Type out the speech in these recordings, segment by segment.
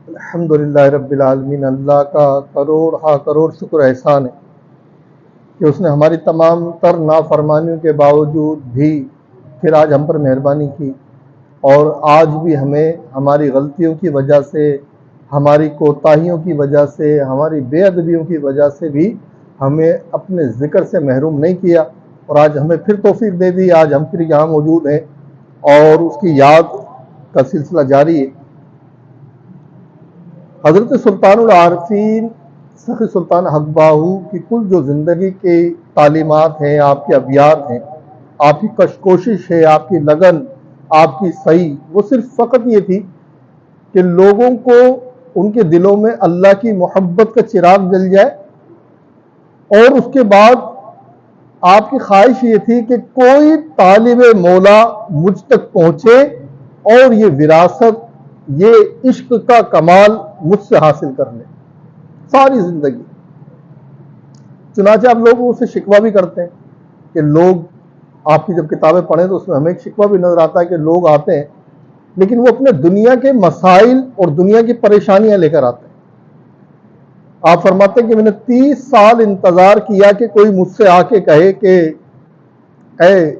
الحمدللہ رب العالمین، اللہ کا کروڑ شکر احسان ہے کہ اس نے ہماری تمام تر نافرمانیوں کے باوجود بھی پھر آج ہم پر مہربانی کی، اور آج بھی ہمیں ہماری غلطیوں کی وجہ سے، ہماری کوتاہیوں کی وجہ سے، ہماری بے ادبیوں کی وجہ سے بھی ہمیں اپنے ذکر سے محروم نہیں کیا، اور آج ہمیں پھر توفیق دے دی، آج ہم پھر یہاں موجود ہیں اور اس کی یاد کا سلسلہ جاری ہے۔ حضرت سلطان العارفین سخی سلطان حق باہو کی کل جو زندگی کی تعلیمات ہیں، آپ کے ابیات ہیں، آپ کی کوشش ہے، آپ کی لگن، آپ کی سعی، وہ صرف فقط یہ تھی کہ لوگوں کو ان کے دلوں میں اللہ کی محبت کا چراغ جل جائے، اور اس کے بعد آپ کی خواہش یہ تھی کہ کوئی طالب مولا مجھ تک پہنچے اور یہ وراثت، یہ عشق کا کمال مجھ سے حاصل کر لے ساری زندگی۔ چنانچہ آپ لوگ اسے شکوہ بھی کرتے ہیں کہ لوگ آپ کی جب کتابیں پڑھیں تو اس میں ہمیں ایک شکوہ بھی نظر آتا ہے کہ لوگ آتے ہیں لیکن وہ اپنے دنیا کے مسائل اور دنیا کی پریشانیاں لے کر آتے ہیں۔ آپ فرماتے ہیں کہ میں نے 30 سال انتظار کیا کہ کوئی مجھ سے آ کے کہے کہ اے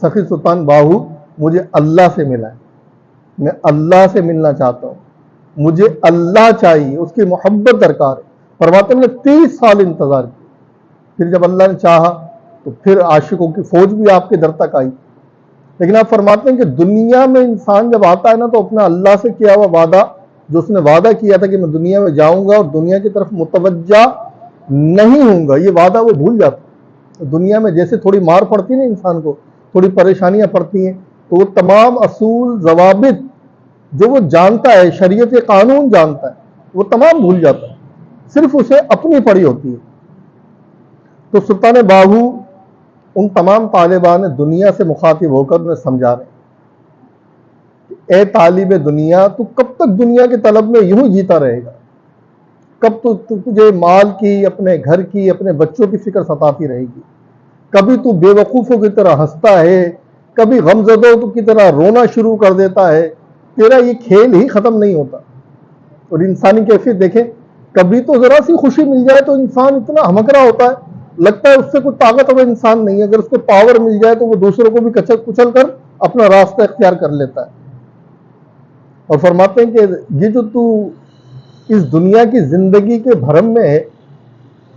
سخی سلطان باہو، مجھے اللہ سے ملا ہے، میں اللہ سے ملنا چاہتا ہوں، مجھے اللہ چاہیے، اس کی محبت درکار ہے۔ فرماتے ہیں میں نے 30 سال انتظار کیا، پھر جب اللہ نے چاہا تو پھر عاشقوں کی فوج بھی آپ کے در تک آئی۔ لیکن آپ فرماتے ہیں کہ دنیا میں انسان جب آتا ہے نا تو اپنا اللہ سے کیا ہوا وعدہ، جو اس نے وعدہ کیا تھا کہ میں دنیا میں جاؤں گا اور دنیا کی طرف متوجہ نہیں ہوں گا، یہ وعدہ وہ بھول جاتا ہے۔ دنیا میں جیسے تھوڑی مار پڑتی ہے نا انسان کو، تھوڑی پریشانیاں پڑتی ہیں، تو وہ تمام اصول ضوابط جو وہ جانتا ہے، شریعت قانون جانتا ہے، وہ تمام بھول جاتا ہے، صرف اسے اپنی پڑی ہوتی ہے۔ تو سلطان باہو ان تمام طالبان دنیا سے مخاطب ہو کر انہیں سمجھا رہے ہیں کہ اے طالب دنیا، تو کب تک دنیا کے طلب میں یوں جیتا رہے گا؟ کب تو تجھے مال کی، اپنے گھر کی، اپنے بچوں کی فکر ستاتی رہے گی؟ کبھی تو بے وقوفوں کی طرح ہنستا ہے، کبھی غمزدوں کی طرح رونا شروع کر دیتا ہے، تیرا یہ کھیل ہی ختم نہیں ہوتا۔ اور انسانی کیفیت دیکھیں، کبھی تو ذرا سی خوشی مل جائے تو انسان اتنا ہمکرا ہوتا ہے، لگتا ہے اس سے کوئی طاقتور انسان نہیں ہے، اگر اس کو پاور مل جائے تو وہ دوسروں کو بھی کچل کر اپنا راستہ اختیار کر لیتا ہے۔ اور فرماتے ہیں کہ یہ جو تو اس دنیا کی زندگی کے بھرم میں ہے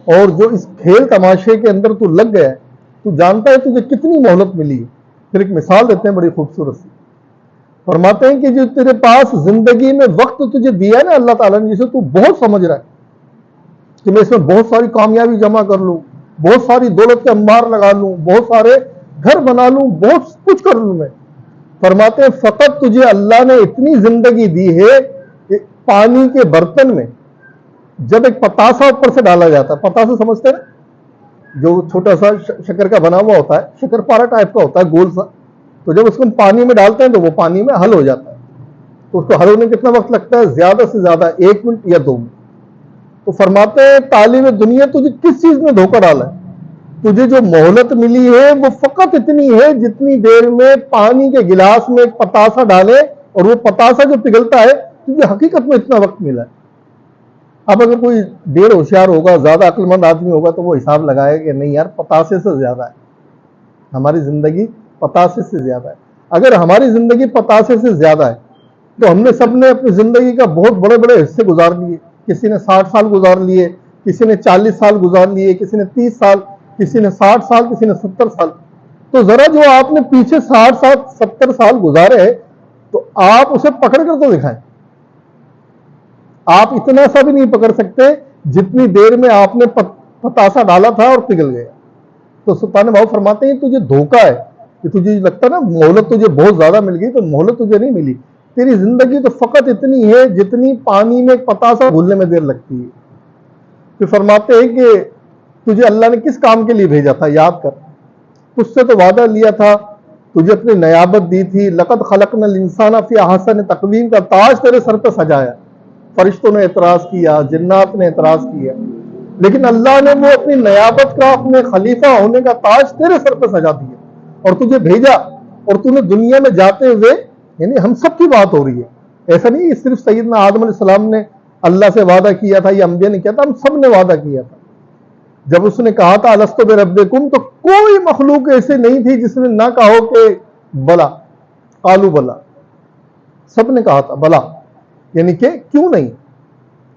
اور جو اس کھیل تماشے کے اندر تو لگ گیا ہے، تو جانتا ہے تجھے کتنی مہلت ملی ہے۔ پھر ایک مثال دیتے ہیں بڑی خوبصورت سی، فرماتے ہیں کہ جو تیرے پاس زندگی میں وقت تجھے دیا ہے نا اللہ تعالیٰ نے، جسے تو بہت سمجھ رہا ہے کہ میں اس میں بہت ساری کامیابی جمع کر لوں، بہت ساری دولت کے انبار لگا لوں، بہت سارے گھر بنا لوں، بہت کچھ کر لوں میں۔ فرماتے ہیں فقط تجھے اللہ نے اتنی زندگی دی ہے کہ پانی کے برتن میں جب ایک پتاسا اوپر سے ڈالا جاتا ہے، پتاسا سمجھتے ہیں نا، جو چھوٹا سا شکر کا بنا ہوا ہوتا ہے، شکر پارا ٹائپ کا ہوتا ہے گول سا، تو جب اس کو ہم پانی میں ڈالتے ہیں تو وہ پانی میں حل ہو جاتا ہے۔ تو اس کو حل ہونے کتنا وقت لگتا ہے؟ زیادہ سے زیادہ 1 منٹ یا 2 منٹ۔ تو فرماتے ہیں طالب دنیا، تجھے کس چیز میں دھوکہ ڈالا ہے؟ تجھے جو مہلت ملی ہے وہ فقط اتنی ہے جتنی دیر میں پانی کے گلاس میں ایک پتاسا ڈالے اور وہ پتاسا جو پگھلتا ہے، تجھے حقیقت میں اتنا وقت ملا ہے۔ اب اگر کوئی دیر ہوشیار ہوگا، زیادہ عقل مند آدمی ہوگا تو وہ حساب لگائے کہ نہیں یار، پتاسے سے زیادہ ہے ہماری زندگی، پتاسے سے زیادہ ہے۔ اگر ہماری زندگی پتاسے سے زیادہ ہے تو ہم نے سب نے اپنی زندگی کا بہت بڑے بڑے حصے گزار لیے، کسی نے 60 سال گزار لیے، کسی نے 40 سال گزار لیے، کسی نے 30 سال، کسی نے 60 سال، کسی نے 70 سال۔ تو ذرا جو آپ نے پیچھے 60 سال 70 سال گزارے ہیں تو آپ اسے پکڑ کر تو دکھائیں۔ آپ اتنا سا بھی نہیں پکڑ سکتے جتنی دیر میں آپ نے پتاسا ڈالا تھا اور پگھل گیا۔ تو سلطان باہو فرماتے ہیں تجھے دھوکہ ہے کہ تجھے لگتا نا مہلت تجھے بہت زیادہ مل گئی، تو مہلت تجھے نہیں ملی، تیری زندگی تو فقط اتنی ہے جتنی پانی میں ایک پتاسا گھلنے میں دیر لگتی ہے۔ پھر فرماتے ہیں کہ تجھے اللہ نے کس کام کے لیے بھیجا تھا، یاد کر، تجھ سے تو وعدہ لیا تھا، تجھے اپنی نیابت دی تھی، لقد خلقنا الانسان فی احسن تقویم کا تاج تیرے سر پہ سجایا۔ فرشتوں نے اعتراض کیا، جنات نے اعتراض کیا، لیکن اللہ نے وہ اپنی نیابت کا، اپنے خلیفہ ہونے کا تاج تیرے سر پہ سجا دیا اور تجھے بھیجا، اور تو نے دنیا میں جاتے ہوئے، یعنی ہم سب کی بات ہو رہی ہے، ایسا نہیں کہ صرف سیدنا آدم علیہ السلام نے اللہ سے وعدہ کیا تھا یا انبیاء نے کیا تھا، ہم سب نے وعدہ کیا تھا. جب اس نے کہا تھا الستو بربکم، تو کوئی مخلوق ایسے نہیں تھی جس نے نہ کہا ہو کہ بلا، قالو بلا. سب نے کہا تھا بلا، یعنی کہ کیوں نہیں،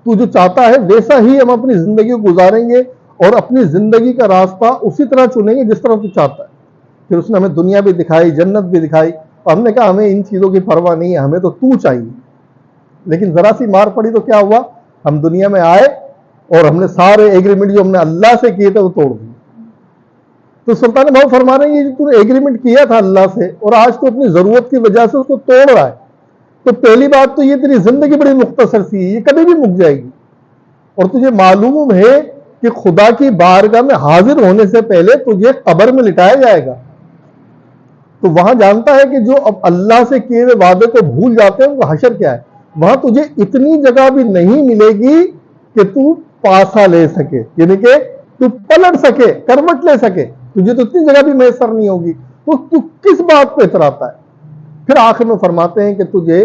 تو جو چاہتا ہے ویسا ہی ہم اپنی زندگی کو گزاریں گے اور اپنی زندگی کا راستہ اسی طرح چنیں گے جس طرح تو چاہتا ہے. پھر اس نے ہمیں دنیا بھی دکھائی، جنت بھی دکھائی، اور ہم نے کہا ہمیں ان چیزوں کی پرواہ نہیں ہے، ہمیں تو چاہیے. لیکن ذرا سی مار پڑی تو کیا ہوا، ہم دنیا میں آئے اور ہم نے سارے ایگریمنٹ جو ہم نے اللہ سے کیے تھے وہ توڑ دیے. تو سلطان بہو فرما رہے ہیں یہ جو تو نے ایگریمنٹ کیا تھا اللہ سے اور آج تو اپنی ضرورت کی وجہ سے اس کو توڑ رہا ہے، تو پہلی بات تو یہ تیری زندگی بڑی مختصر سی ہے، یہ کبھی بھی مک جائے گی. اور تجھے معلوم ہے کہ خدا کی بارگاہ میں حاضر ہونے سے پہلے تجھے قبر میں لٹایا جائے گا. تو وہاں جانتا ہے کہ جو اب اللہ سے کیے ہوئے وعدے کو بھول جاتے ہیں وہ حشر کیا ہے. وہاں تجھے اتنی جگہ بھی نہیں ملے گی کہ تو پاسا لے سکے، یعنی کہ تو پلٹ سکے، کروٹ لے سکے. تجھے تو اتنی جگہ بھی میسر نہیں ہوگی، تو کس بات پہ اتراتا ہے. پھر آخر میں فرماتے ہیں کہ تجھے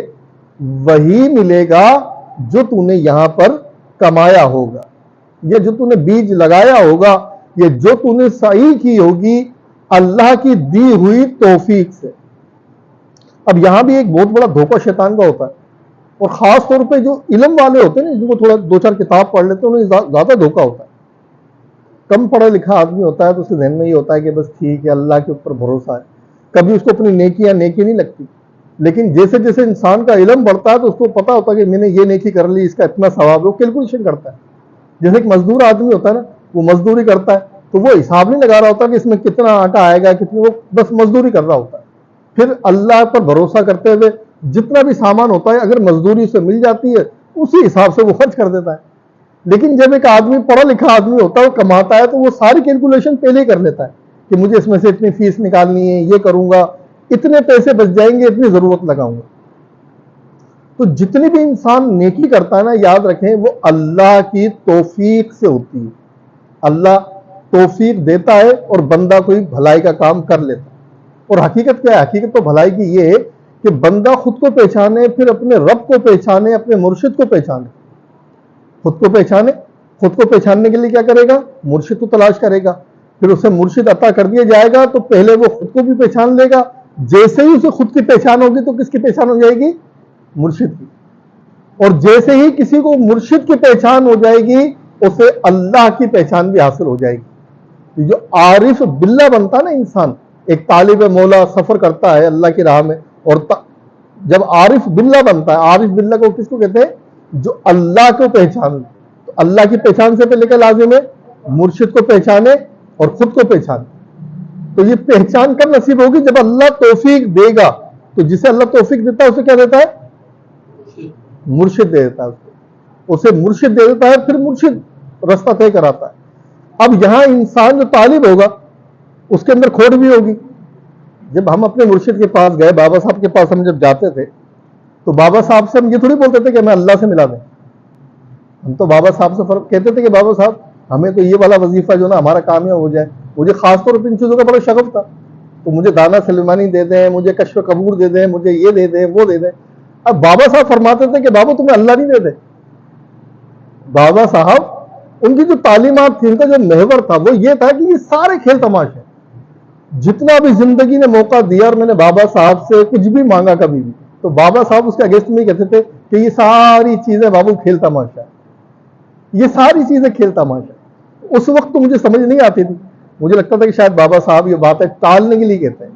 وہی ملے گا جو تو نے یہاں پر کمایا ہوگا، یہ جو تو نے بیج لگایا ہوگا، یہ جو تو نے سعی کی ہوگی اللہ کی دی ہوئی توفیق سے. اب یہاں بھی ایک بہت بڑا دھوکہ شیطان کا ہوتا ہے، اور خاص طور پہ جو علم والے ہوتے ہیں نا، جن کو تھوڑا دو چار کتاب پڑھ لیتے ہیں انہیں زیادہ دھوکہ ہوتا ہے. کم پڑھا لکھا آدمی ہوتا ہے تو اس کے ذہن میں یہ ہوتا ہے کہ بس ٹھیک ہے اللہ کے اوپر بھروسہ ہے، کبھی اس کو اپنی نیکی نہیں لگتی. لیکن جیسے جیسے انسان کا علم بڑھتا ہے تو اس کو پتا ہوتا ہے کہ میں نے یہ نیکی کر لی، اس کا اتنا ثواب ہے، وہ کیلکولیشن کرتا ہے. جیسے ایک مزدور آدمی ہوتا ہے نا، وہ مزدوری کرتا ہے تو وہ حساب نہیں لگا رہا ہوتا کہ اس میں کتنا آٹا آئے گا کتنی، وہ بس مزدوری کر رہا ہوتا ہے. پھر اللہ پر بھروسہ کرتے ہوئے جتنا بھی سامان ہوتا ہے اگر مزدوری سے مل جاتی ہے اسی حساب سے وہ خرچ کر دیتا ہے. لیکن جب ایک آدمی پڑھا لکھا آدمی ہوتا ہے، وہ کماتا ہے تو وہ ساری کیلکولیشن پہلے ہی کر لیتا ہے کہ مجھے اس میں سے اتنی فیس نکالنی ہے، یہ کروں گا، اتنے پیسے بچ جائیں گے، اتنی ضرورت لگاؤں گا. تو جتنی بھی انسان نیکی کرتا ہے نا، یاد رکھیں وہ اللہ کی توفیق سے ہوتی ہے. اللہ توفیق دیتا ہے اور بندہ کوئی بھلائی کا کام کر لیتا ہے. اور حقیقت کیا ہے؟ حقیقت تو بھلائی کی یہ ہے کہ بندہ خود کو پہچانے، پھر اپنے رب کو پہچانے، اپنے مرشد کو پہچانے. خود کو پہچانے، خود کو پہچاننے کے لیے کیا کرے گا؟ مرشد کو تلاش کرے گا. پھر اسے مرشد عطا کر دیا جائے گا تو پہلے وہ خود کو بھی پہچان لے گا. جیسے ہی اسے خود کی پہچان ہوگی تو کس کی پہچان ہو جائے گی؟ مرشد کی. اور جیسے ہی کسی کو مرشد کی پہچان ہو جائے گی اسے اللہ کی پہچان بھی حاصل ہو جائے گی. جو عارف باللہ بنتا نا انسان، ایک طالب مولا سفر کرتا ہے اللہ کی راہ میں، اور جب عارف باللہ بنتا ہے، عارف باللہ کو کس کو کہتے ہیں؟ جو اللہ کو پہچان. تو اللہ کی پہچان سے پہلے کیا لازم ہے؟ مرشد کو پہچانے اور خود کو پہچانے. تو یہ پہچان کب نصیب ہوگی؟ جب اللہ توفیق دے گا. تو جسے اللہ توفیق دیتا ہے اسے کیا دیتا ہے؟ مرشد دے دیتا ہے. اسے مرشد دے دیتا ہے، پھر مرشد رستہ طے کراتا ہے. اب یہاں انسان جو طالب ہوگا اس کے اندر کھوٹ بھی ہوگی. جب ہم اپنے مرشد کے پاس گئے، بابا صاحب کے پاس ہم جب جاتے تھے تو بابا صاحب سے ہم یہ تھوڑی بولتے تھے کہ ہمیں اللہ سے ملا دیں. ہم تو بابا صاحب سے کہتے تھے کہ بابا صاحب ہمیں تو یہ والا وظیفہ جو نا ہمارا کامیاب ہو جائے. مجھے خاص طور پہ ان چیزوں کا بڑا شغف تھا، تو مجھے دانا سلیمانی دے دیں، مجھے کشف قبور دے دیں، مجھے یہ دے دیں، وہ دے دیں. اب بابا صاحب فرماتے تھے کہ بابا تمہیں اللہ نہیں دے دے. بابا صاحب ان کی جو تعلیمات تھی، ان کا جو محور تھا وہ یہ تھا کہ یہ سارے کھیل تماشے، جتنا بھی زندگی نے موقع دیا اور میں نے بابا صاحب سے کچھ بھی مانگا کبھی بھی، تو بابا صاحب اس کے اگینسٹ میں کہتے تھے کہ یہ ساری چیزیں بابو کھیل تماشا ہے، یہ ساری چیزیں کھیل تماشا. اس وقت تو مجھے سمجھ نہیں آتی تھی. مجھے لگتا تھا کہ شاید بابا صاحب یہ باتیں ٹالنے کے لیے کہتے ہیں،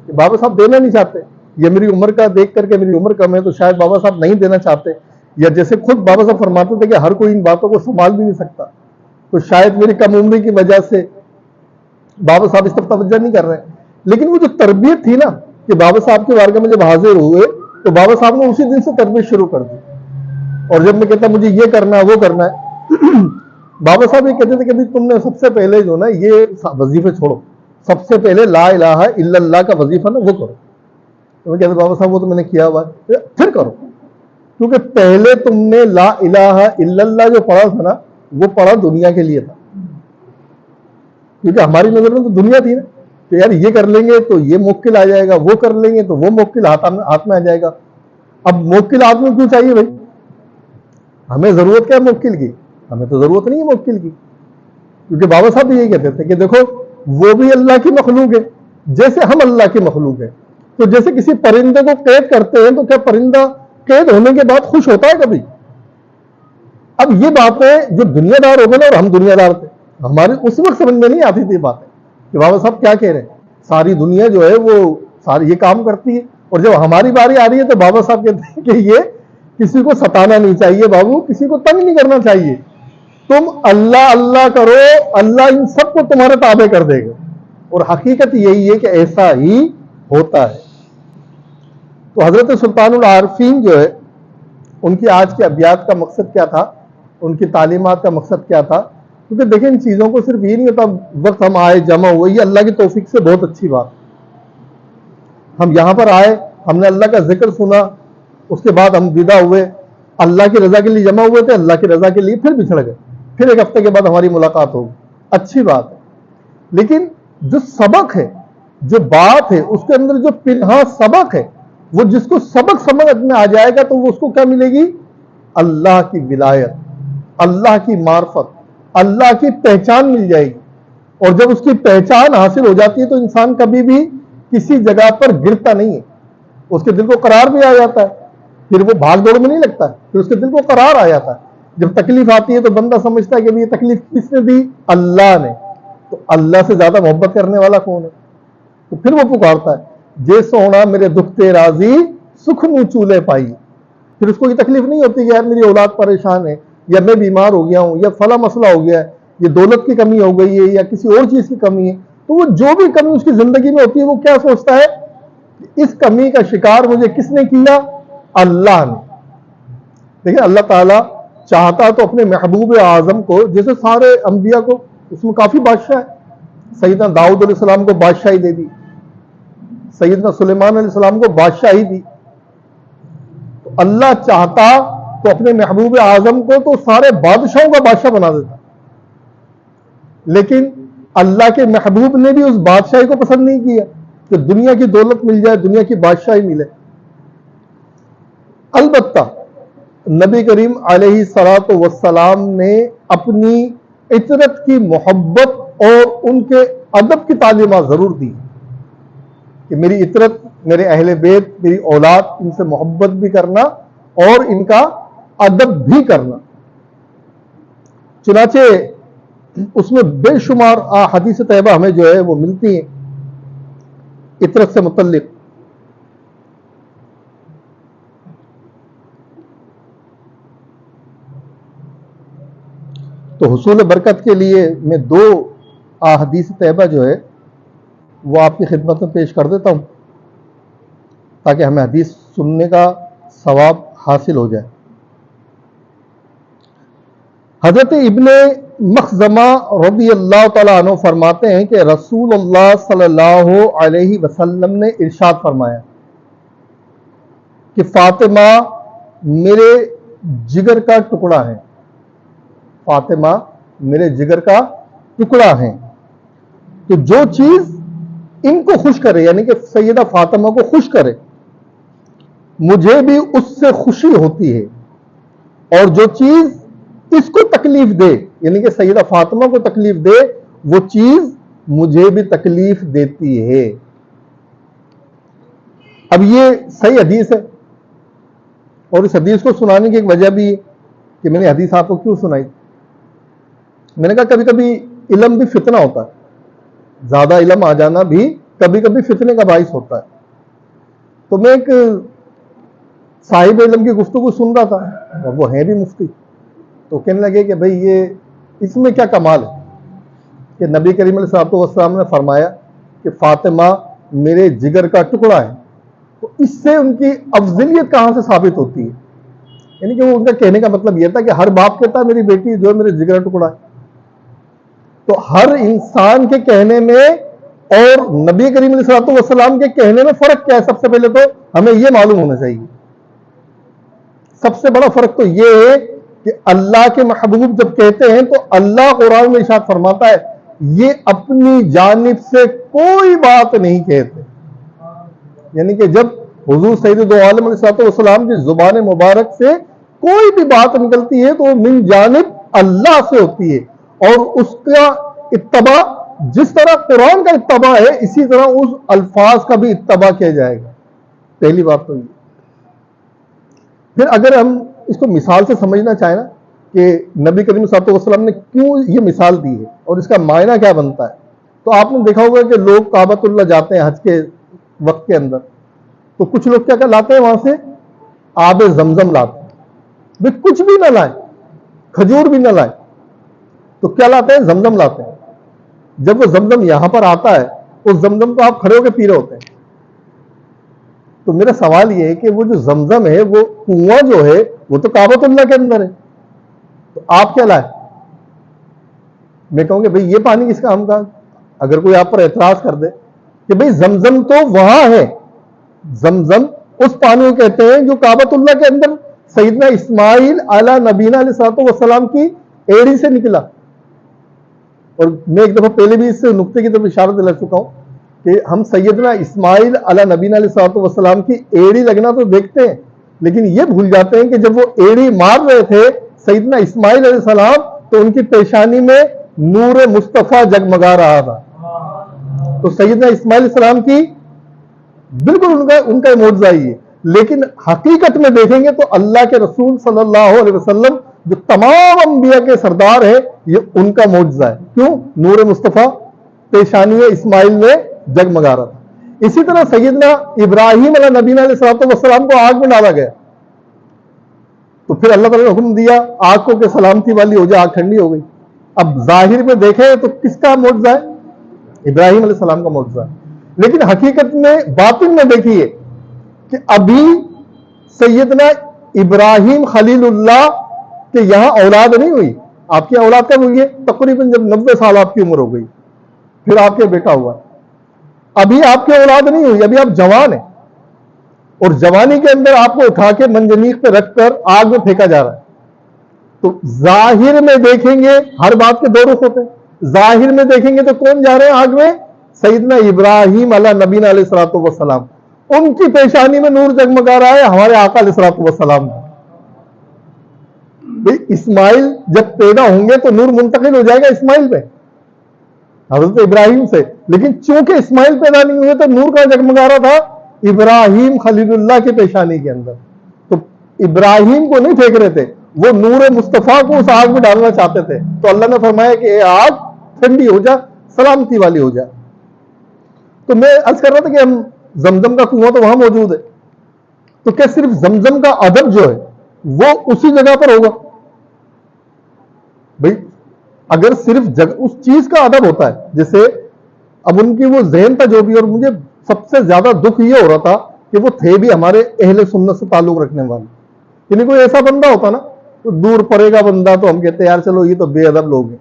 کہ بابا صاحب دینا نہیں چاہتے، یہ میری عمر کا دیکھ کر کے میری عمر کم ہے تو شاید بابا صاحب نہیں دینا چاہتے، یا جیسے خود بابا صاحب فرماتے تھے کہ ہر کوئی ان باتوں کو سنبھال بھی نہیں سکتا، تو شاید میری کم عمری کی وجہ سے بابا صاحب اس طرف توجہ نہیں کر رہے. لیکن وہ جو تربیت تھی نا کہ بابا صاحب کے بارگاہ میں جب حاضر ہوئے تو بابا صاحب نے اسی دن سے تربیت شروع کر دی. اور جب میں کہتا مجھے یہ کرنا ہے وہ کرنا ہے، بابا صاحب یہ کہتے تھے کہ تم نے سب سے پہلے جو نا یہ وظیفے چھوڑو، سب سے پہلے لا الہ الا اللہ کا وظیفہ نا وہ کرو. تو میں کہتا بابا صاحب وہ تو میں نے کیا ہوا ہے، پھر کرو. کیونکہ پہلے تم نے لا الہ الا اللہ جو پڑھا تھا نا وہ پڑھا دنیا کے لیے تھا، کیونکہ ہماری نظر میں تو دنیا تھی نا کہ یار یہ کر لیں گے تو یہ موکل آ جائے گا، وہ کر لیں گے تو وہ موکل ہاتھ میں آ جائے گا. اب موکل آدمی کیوں چاہیے بھائی؟ ہمیں ضرورت کیا ہے موکل کی؟ ہمیں تو ضرورت نہیں ہے موکل کی، کیونکہ بابا صاحب بھی یہی کہتے تھے کہ دیکھو وہ بھی اللہ کی مخلوق ہے جیسے ہم اللہ کی مخلوق ہے. تو جیسے کسی پرندے کو قید کرتے ہیں تو کیا پرندہ قید ہونے کے بعد خوش ہوتا ہے کبھی؟ اب یہ باتیں جو دنیا دار ہو گئے نا، اور ہم دنیا دار تھے، ہماری اس وقت سمجھ میں نہیں آتی تھی باتیں کہ بابا صاحب کیا کہہ رہے ہیں. ساری دنیا جو ہے وہ ساری یہ کام کرتی ہے، اور جب ہماری باری آ رہی ہے تو بابا صاحب کہتے ہیں کہ یہ کسی کو ستانا نہیں چاہیے بابو، کسی کو تنگ نہیں کرنا چاہیے، تم اللہ اللہ کرو، اللہ ان سب کو تمہارے تابع کر دے گا. اور حقیقت یہی ہے کہ ایسا ہی ہوتا ہے. تو حضرت سلطان العارفین جو ہے، ان کی آج کے ابیات کا مقصد کیا تھا، ان کی تعلیمات کا مقصد کیا تھا؟ کیونکہ دیکھیں ان چیزوں کو صرف یہ نہیں ہوتا وقت ہم آئے جمع ہوئے، یہ اللہ کی توفیق سے بہت اچھی بات. ہم یہاں پر آئے، ہم نے اللہ کا ذکر سنا، اس کے بعد ہم ودا ہوئے، اللہ کی رضا کے لیے جمع ہوئے تھے، اللہ کی رضا کے لیے پھر بچھڑ گئے، پھر ایک ہفتے کے بعد ہماری ملاقات ہوگی، اچھی بات ہے. لیکن جو سبق ہے، جو بات ہے، اس کے اندر جو پنہا سبق ہے، وہ جس کو سبق سمجھ میں آ جائے گا تو وہ اس کو کیا ملے گی؟ اللہ کی ولایت، اللہ کی معرفت، اللہ کی پہچان مل جائے گی. اور جب اس کی پہچان حاصل ہو جاتی ہے تو انسان کبھی بھی کسی جگہ پر گرتا نہیں ہے، اس کے دل کو قرار بھی آ جاتا ہے، پھر وہ بھاگ دوڑ میں نہیں لگتا ہے، پھر اس کے دل کو قرار آ جاتا ہے. جب تکلیف آتی ہے تو بندہ سمجھتا ہے کہ یہ تکلیف کس نے دی؟ اللہ نے. تو اللہ سے زیادہ محبت کرنے والا کون ہے؟ تو پھر وہ پکارتا ہے جے سونا میرے دکھ تے راضی سکھ نو چولے پائی. پھر اس کو یہ تکلیف نہیں ہوتی کہ یار میری اولاد پریشان ہے، یا میں بیمار ہو گیا ہوں، یا فلاں مسئلہ ہو گیا ہے، یہ دولت کی کمی ہو گئی ہے، یا کسی اور چیز کی کمی ہے. تو وہ جو بھی کمی اس کی زندگی میں ہوتی ہے وہ کیا سوچتا ہے کہ اس کمی کا شکار مجھے کس نے کیا؟ اللہ نے. دیکھیں اللہ تعالیٰ چاہتا تو اپنے محبوب اعظم کو، جیسے سارے انبیاء کو، اس میں کافی بادشاہ ہے، سیدنا داؤد علیہ السلام کو بادشاہی دے دی، سیدنا سلیمان علیہ السلام کو بادشاہی دی. تو اللہ چاہتا تو اپنے محبوب اعظم کو تو سارے بادشاہوں کا بادشاہ بنا دیتا، لیکن اللہ کے محبوب نے بھی اس بادشاہی کو پسند نہیں کیا کہ دنیا کی دولت مل جائے، دنیا کی بادشاہی ملے. البتہ نبی کریم علیہ الصلوۃ والسلام نے اپنی عطرت کی محبت اور ان کے ادب کی تعلیمات ضرور دی کہ میری عطرت، میرے اہل بیت، میری اولاد، ان سے محبت بھی کرنا اور ان کا ادب بھی کرنا. چنانچہ اس میں بے شمار حدیث طیبہ ہمیں جو ہے وہ ملتی ہیں عطرت سے متعلق. تو حصول برکت کے لیے میں 2 احادیث طیبہ جو ہے وہ آپ کی خدمت میں پیش کر دیتا ہوں تاکہ ہمیں حدیث سننے کا ثواب حاصل ہو جائے. حضرت ابن مخزمہ رضی اللہ تعالیٰ عنہ فرماتے ہیں کہ رسول اللہ صلی اللہ علیہ وسلم نے ارشاد فرمایا کہ فاطمہ میرے جگر کا ٹکڑا ہے، فاطمہ میرے جگر کا ٹکڑا ہے. تو جو چیز ان کو خوش کرے، یعنی کہ سیدہ فاطمہ کو خوش کرے، مجھے بھی اس سے خوشی ہوتی ہے، اور جو چیز اس کو تکلیف دے، یعنی کہ سیدہ فاطمہ کو تکلیف دے، وہ چیز مجھے بھی تکلیف دیتی ہے. اب یہ صحیح حدیث ہے، اور اس حدیث کو سنانے کی ایک وجہ بھی ہے کہ میں نے حدیث آپ کو کیوں سنائی. میں نے کہا کبھی کبھی علم بھی فتنہ ہوتا ہے، زیادہ علم آ جانا بھی کبھی کبھی فتنے کا باعث ہوتا ہے. تو میں ایک صاحب علم کی گفتگو سن رہا تھا، اور وہ ہیں بھی مفتی، تو کہنے لگے کہ بھئی یہ اس میں کیا کمال ہے کہ نبی کریم علیہ الصلوۃ والسلام نے فرمایا کہ فاطمہ میرے جگر کا ٹکڑا ہے. تو اس سے ان کی افضلیت کہاں سے ثابت ہوتی ہے؟ یعنی کہ وہ ان کا کہنے کا مطلب یہ تھا کہ ہر باپ کہتا ہے میری بیٹی جو ہے میرے جگر کا ٹکڑا ہے. تو ہر انسان کے کہنے میں اور نبی کریم علیہ الصلوۃ والسلام کے کہنے میں فرق کیا ہے؟ سب سے پہلے تو ہمیں یہ معلوم ہونا چاہیے. سب سے بڑا فرق تو یہ ہے کہ اللہ کے محبوب جب کہتے ہیں تو اللہ قرآن میں ارشاد فرماتا ہے یہ اپنی جانب سے کوئی بات نہیں کہتے. یعنی کہ جب حضور سید دو عالم علیہ السلام کی زبان مبارک سے کوئی بھی بات نکلتی ہے تو وہ من جانب اللہ سے ہوتی ہے، اور اس کا اتباع جس طرح قرآن کا اتباع ہے اسی طرح اس الفاظ کا بھی اتباع کیا جائے گا. پہلی بات تو یہ. پھر اگر ہم اس کو مثال سے سمجھنا چاہیں نا کہ نبی کریم صلی اللہ علیہ وسلم نے کیوں یہ مثال دی ہے اور اس کا معنی کیا بنتا ہے، تو آپ نے دیکھا ہوگا کہ لوگ کعبۃ اللہ جاتے ہیں حج کے وقت کے اندر، تو کچھ لوگ کیا لاتے ہیں وہاں سے آب زمزم لاتے ہیں. وہ کچھ بھی نہ لائیں، کھجور بھی نہ لائیں، تو کیا لاتے ہیں؟ زمزم لاتے ہیں. جب وہ زمزم یہاں پر آتا ہے اس زمزم کو آپ کھڑے ہو کے پی رہے ہوتے ہیں. تو میرا سوال یہ ہے کہ وہ جو زمزم ہے، وہ کنواں جو ہے وہ تو کعبۃ اللہ کے اندر ہے، تو آپ کیا لائے؟ میں کہوں گے بھئی یہ پانی کس کام کا؟ اگر کوئی آپ پر اعتراض کر دے کہ بھئی زمزم تو وہاں ہے، زمزم اس پانی کو کہتے ہیں جو کعبۃ اللہ کے اندر سیدنا اسماعیل علی نبینا علیہ الصلوۃ والسلام کی ایڑی سے نکلا. اور میں ایک دفعہ پہلے بھی اس نقطے کی طرف اشارہ دلا چکا ہوں کہ ہم سیدنا اسماعیل علی نبینا علیہ الصلوۃ والسلام کی ایڑی لگنا تو دیکھتے ہیں، لیکن یہ بھول جاتے ہیں کہ جب وہ ایڑی مار رہے تھے سیدنا اسماعیل علیہ السلام تو ان کی پیشانی میں نور مصطفیٰ جگمگا رہا تھا. تو سیدنا اسماعیل علیہ السلام کی بالکل ان کا معجزہ ہی ہے. لیکن حقیقت میں دیکھیں گے تو اللہ کے رسول صلی اللہ علیہ وسلم جو تمام انبیاء کے سردار ہیں یہ ان کا معجزہ ہے. کیوں؟ نور مصطفیٰ پیشانی اسماعیل میں جگمگا رہا تھا. اسی طرح سیدنا ابراہیم علیہ نبینا علیہ الصلوۃ والسلام کو آگ میں ڈالا گیا، تو پھر اللہ تعالیٰ نے حکم دیا آگ کو کہ سلامتی والی ہو جائے، آگ ٹھنڈی ہو گئی. اب ظاہر میں دیکھیں تو کس کا معجزہ ہے؟ ابراہیم علیہ السلام کا معجزہ ہے. لیکن حقیقت میں باطن میں دیکھیے کہ ابھی سیدنا ابراہیم خلیل اللہ کے یہاں اولاد نہیں ہوئی. آپ کی اولاد کب ہوئی ہے؟ تقریباً جب 90 سال آپ کی عمر ہو گئی پھر آپ کے بیٹا ہوا. ابھی آپ کی اولاد نہیں ہوئی، ابھی آپ جوان ہیں، اور جوانی کے اندر آپ کو اٹھا کے منجنیق پہ رکھ کر آگ میں پھینکا جا رہا ہے. تو ظاہر میں دیکھیں گے ہر بات کے دو رخ ہوتے ہیں. ظاہر میں دیکھیں گے تو کون جا رہے ہیں آگ میں؟ سیدنا ابراہیم علیہ نبینا علیہ الصلوۃ والسلام. ان کی پیشانی میں نور جگمگا رہا ہے ہمارے آقا علیہ الصلوۃ والسلام. اسماعیل جب پیدا ہوں گے تو نور منتقل ہو جائے گا اسماعیل پہ، حضرت ابراہیم سے. لیکن چونکہ اسماعیل پیدا نہیں ہوئے تو نور کا جگمگا رہا تھا ابراہیم خلیل اللہ کے پیشانی کے اندر. تو ابراہیم کو نہیں پھینک رہے تھے، وہ نور مصطفیٰ کو اس آگ میں ڈالنا چاہتے تھے. تو اللہ نے فرمایا کہ اے آگ ٹھنڈی ہو جا، سلامتی والی ہو جا. تو میں عرض کر رہا تھا کہ ہم زمزم کا کنواں تو وہاں موجود ہے، تو کیا صرف زمزم کا ادب جو ہے وہ اسی جگہ پر ہوگا؟ بھائی اگر صرف اس چیز کا ادب ہوتا ہے، جیسے اب ان کی وہ ذہن تھا جو بھی، اور مجھے سب سے زیادہ دکھ یہ ہو رہا تھا کہ وہ تھے بھی ہمارے اہل سنت سے تعلق رکھنے والے. یعنی کوئی ایسا بندہ ہوتا نا تو دور پڑے گا بندہ تو ہم کہتے ہیں یار چلو یہ تو بے ادب لوگ ہیں.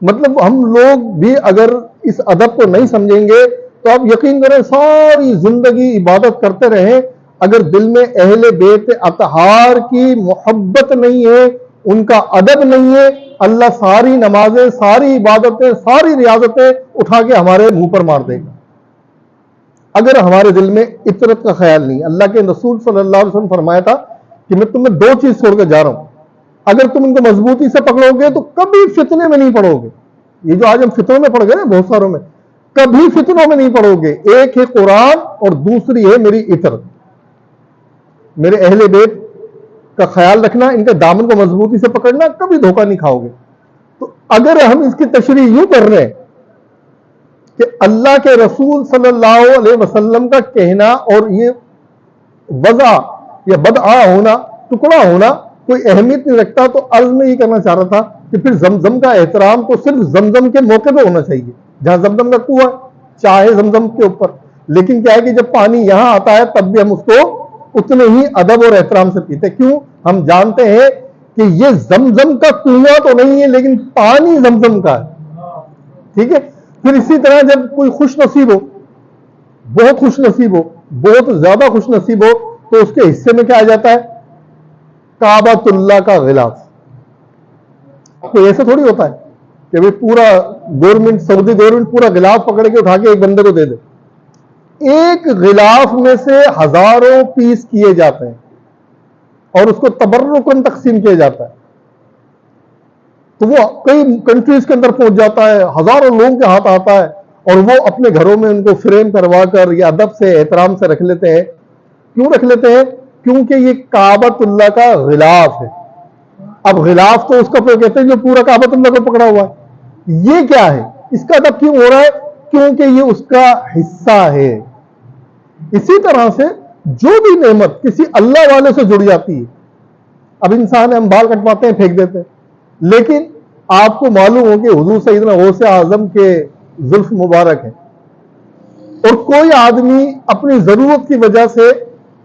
مطلب ہم لوگ بھی اگر اس ادب کو نہیں سمجھیں گے تو آپ یقین کریں ساری زندگی عبادت کرتے رہیں، اگر دل میں اہل بیت اطہار کی محبت نہیں ہے، ان کا ادب نہیں ہے، اللہ ساری نمازیں، ساری عبادتیں، ساری ریاضتیں اٹھا کے ہمارے منہ پر مار دے گا. اگر ہمارے دل میں عطرت کا خیال نہیں. اللہ کے رسول صلی اللہ علیہ وسلم فرمایا تھا کہ میں تمہیں دو چیز چھوڑ کے جا رہا ہوں، اگر تم ان کو مضبوطی سے پکڑو گے تو کبھی فتنے میں نہیں پڑو گے. یہ جو آج ہم فتنوں میں پڑ گئے نا بہت ساروں میں، کبھی فتنوں میں نہیں پڑو گے. ایک ہے قرآن اور دوسری ہے میری عطرت، میرے اہل بیت کا خیال رکھنا، ان کے دامن کو مضبوطی سے پکڑنا، کبھی دھوکہ نہیں کھاؤ گے. تو اگر ہم اس کی تشریح یوں کر رہے ہیں کہ اللہ کے رسول صلی اللہ علیہ وسلم کا کہنا اور یہ وضع یا بدعا ہونا، ٹکڑا ہونا کوئی اہمیت نہیں رکھتا، تو عرض میں یہ کرنا چاہ رہا تھا کہ پھر زمزم کا احترام تو صرف زمزم کے موقع پہ ہونا چاہیے جہاں زمزم کا کنواں چاہے زمزم کے اوپر. لیکن کیا ہے کہ جب پانی یہاں آتا ہے تب بھی ہم اس کو اتنے ہی ادب اور احترام سے پیتے. کیوں؟ ہم جانتے ہیں کہ یہ زمزم کا کنواں تو نہیں ہے لیکن پانی زمزم کا ہے. ٹھیک ہے. پھر اسی طرح جب کوئی خوش نصیب ہو، بہت خوش نصیب ہو، بہت زیادہ خوش نصیب ہو، تو اس کے حصے میں کیا آ جاتا ہے؟ کعبۃ اللہ کا غلاف. کوئی ایسا تھوڑی ہوتا ہے کہ پورا گورنمنٹ، سعودی گورنمنٹ پورا غلاف پکڑ کے اٹھا کے ایک بندے کو دے دے. ایک غلاف میں سے ہزاروں پیس کیے جاتے ہیں اور اس کو تبرکن تقسیم کیا جاتا ہے، تو وہ کئی کنٹریز کے اندر پہنچ جاتا ہے، ہزاروں لوگوں کے ہاتھ آتا ہے اور وہ اپنے گھروں میں ان کو فریم کروا کر یا ادب سے احترام سے رکھ لیتے ہیں۔ کیوں رکھ لیتے ہیں؟ کیونکہ یہ کعبۃ اللہ کا غلاف ہے۔ اب غلاف تو اس کا کہتے ہیں جو پورا کعبۃ اللہ کو پکڑا ہوا ہے، یہ کیا ہے؟ اس کا ادب کیوں ہو رہا ہے؟ کیونکہ یہ اس کا حصہ ہے۔ اسی طرح سے جو بھی نعمت کسی اللہ والے سے جڑ جاتی ہے، اب انسان ہم بال کٹواتے ہیں پھینک دیتے ہیں، لیکن آپ کو معلوم ہو کہ حضور سیدنا غوث اعظم کے زلف مبارک ہیں، اور کوئی آدمی اپنی ضرورت کی وجہ سے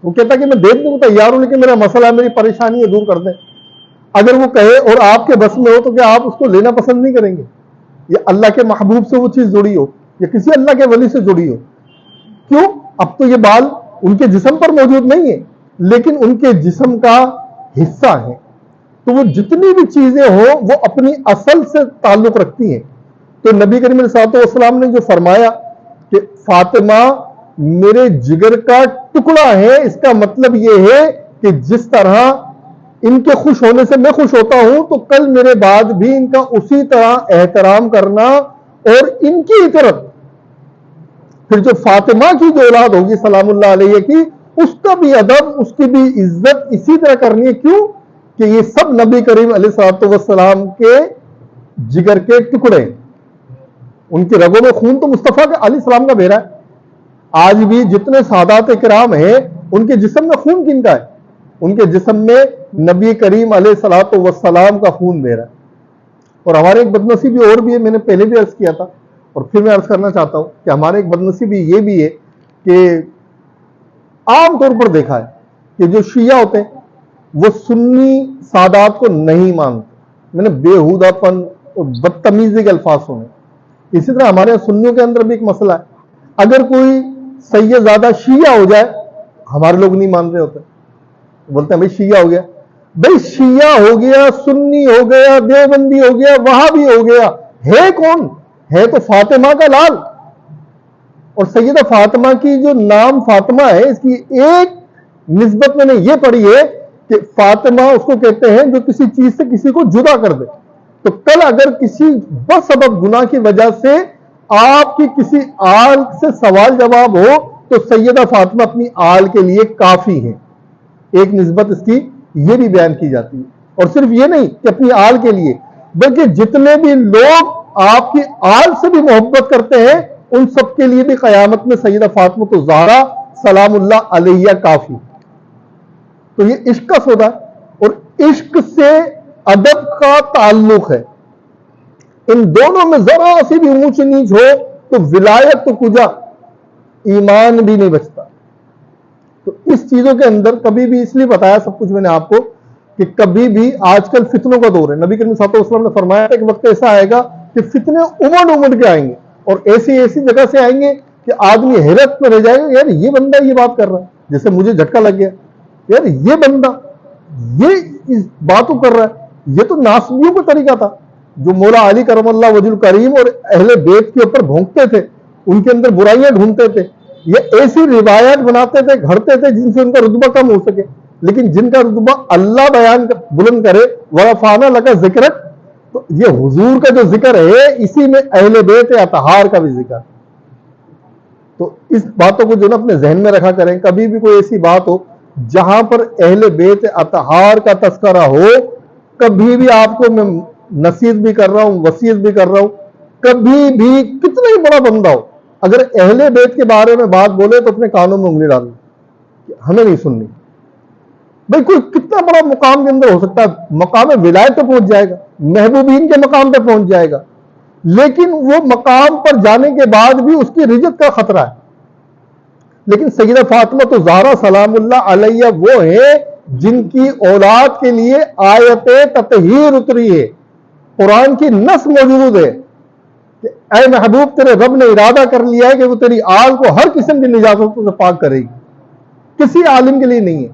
وہ کہتا کہ میں دینے کو تیار ہوں لیکن میرا مسئلہ ہے، میری پریشانی ہے، دور کر دیں، اگر وہ کہے اور آپ کے بس میں ہو تو کیا آپ اس کو لینا پسند نہیں کریں گے؟ یا اللہ کے محبوب سے وہ چیز جڑی ہو یا کسی اللہ کے ولی سے جڑی ہو، کیوں؟ اب تو یہ بال ان کے جسم پر موجود نہیں ہے لیکن ان کے جسم کا حصہ ہے، تو وہ جتنی بھی چیزیں ہوں وہ اپنی اصل سے تعلق رکھتی ہیں۔ تو نبی کریم علیہ الصلوۃ والسلام نے جو فرمایا کہ فاطمہ میرے جگر کا ٹکڑا ہے، اس کا مطلب یہ ہے کہ جس طرح ان کے خوش ہونے سے میں خوش ہوتا ہوں تو کل میرے بعد بھی ان کا اسی طرح احترام کرنا اور ان کی طرف پھر جو فاطمہ کی جو اولاد ہوگی سلام اللہ علیہ کی، اس کا بھی ادب، اس کی بھی عزت اسی طرح کرنی ہے۔ کیوں؟ کہ یہ سب نبی کریم علیہ الصلوۃ والسلام کے جگر کے ٹکڑے، ان کی رگوں میں خون تو مصطفیٰ کے علیہ السلام کا بہہ رہا ہے۔ آج بھی جتنے سادات کرام ہیں ان کے جسم میں خون کن کا ہے؟ ان کے جسم میں نبی کریم علیہ الصلوۃ والسلام کا خون بہہ رہا ہے۔ اور ہمارے ایک بدنصیبی اور بھی ہے، میں نے پہلے بھی عرض کیا تھا اور پھر میں عرض کرنا چاہتا ہوں کہ ہمارے ایک بدنصیبی یہ بھی ہے کہ عام طور پر دیکھا ہے کہ جو شیعہ ہوتے ہیں وہ سنی سادات کو نہیں مانتے، میں نے بےہودہ پن اور بدتمیزی کے الفاظ سنے۔ اسی طرح ہمارے سنیوں کے اندر بھی ایک مسئلہ ہے، اگر کوئی سید زادہ شیعہ ہو جائے، ہمارے لوگ نہیں مان رہے ہوتے، بولتے ہیں بھائی شیعہ ہو گیا، بھائی شیعہ ہو گیا، سنی ہو گیا، دیوبندی ہو گیا، وہابی ہو گیا، ہے کون؟ ہے تو فاطمہ کا لال۔ اور سیدہ فاطمہ کی جو نام فاطمہ ہے، اس کی ایک نسبت میں نے یہ پڑھی ہے کہ فاطمہ اس کو کہتے ہیں جو کسی چیز سے کسی کو جدا کر دے۔ تو کل اگر کسی بسبب گناہ کی وجہ سے آپ کی کسی آل سے سوال جواب ہو تو سیدہ فاطمہ اپنی آل کے لیے کافی ہے۔ ایک نسبت اس کی یہ بھی بیان کی جاتی ہے، اور صرف یہ نہیں کہ اپنی آل کے لیے، بلکہ جتنے بھی لوگ آپ کی آل سے بھی محبت کرتے ہیں ان سب کے لیے بھی قیامت میں سیدہ فاطمہ الزہرا سلام اللہ علیہ کافی۔ تو یہ عشق کا سودا ہے، اور عشق سے ادب کا تعلق ہے۔ ان دونوں میں ذرا سی بھی اونچ نیچ ہو تو ولایت تو کجا، ایمان بھی نہیں بچتا۔ تو اس چیزوں کے اندر کبھی بھی، اس لیے بتایا سب کچھ میں نے آپ کو کہ کبھی بھی، آج کل فتنوں کا دور ہے، نبی کریم صلی اللہ علیہ وسلم نے فرمایا ایک وقت ایسا آئے گا کہ فتنے امڑ کے آئیں گے اور ایسی ایسی جگہ سے آئیں گے کہ آدمی حیرت میں رہ جائے گا، یار یہ بندہ یہ بات کر رہا ہے، جیسے مجھے جھٹکا لگ گیا، یار یہ بندہ یہ اس باتوں کر رہا ہے، یہ تو ناسبیوں کا طریقہ تھا جو مولا علی کرم اللہ وجہ الکریم اور اہل بیت کے اوپر بھونکتے تھے، ان کے اندر برائیاں ڈھونڈتے تھے، یہ ایسی روایات بناتے تھے، گھڑتے تھے جن سے ان کا رتبہ کم ہو سکے، لیکن جن کا رتبہ اللہ بیان بلند کرے، وَرَفَعْنَا لَكَ ذِكْرَكَ، تو یہ حضور کا جو ذکر ہے اسی میں اہل بیت اطہار کا بھی ذکر۔ تو اس باتوں کو جو نا اپنے ذہن میں رکھا کریں، کبھی بھی کوئی ایسی بات ہو جہاں پر اہل بیت اطہار کا تذکرہ ہو، کبھی بھی آپ کو میں نصیحت بھی کر رہا ہوں، وصیت بھی کر رہا ہوں، کبھی بھی کتنا ہی بڑا بندہ ہو اگر اہل بیت کے بارے میں بات بولے تو اپنے کانوں میں انگلی ڈالنا، ہمیں نہیں سننی۔ بھائی کوئی کتنا بڑا مقام کے اندر ہو سکتا ہے، مقام ولایت پہ پہنچ جائے گا، محبوبین کے مقام پہ پہنچ جائے گا، لیکن وہ مقام پر جانے کے بعد بھی اس کی رجت کا خطرہ ہے۔ لیکن سیدہ فاطمہ تو زہرا سلام اللہ علیہ وہ ہیں جن کی اولاد کے لیے آیت تطہیر اتری ہے، قرآن کی نص موجود ہے کہ اے محبوب تیرے رب نے ارادہ کر لیا ہے کہ وہ تیری آل کو ہر قسم کی نجاستوں سے پاک کرے گی۔ کسی عالم کے لیے نہیں ہے،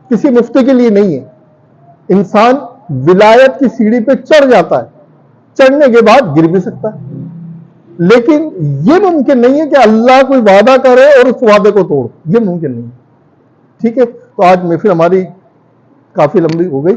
کسی مفتی کے لیے نہیں ہے۔ انسان ولایت کی سیڑھی پہ چڑھ جاتا ہے، چڑھنے کے بعد گر بھی سکتا ہے، لیکن یہ ممکن نہیں ہے کہ اللہ کوئی وعدہ کرے اور اس وعدے کو توڑ، یہ ممکن نہیں ہے. ٹھیک ہے، تو آج محفل ہماری کافی لمبی ہو گئی.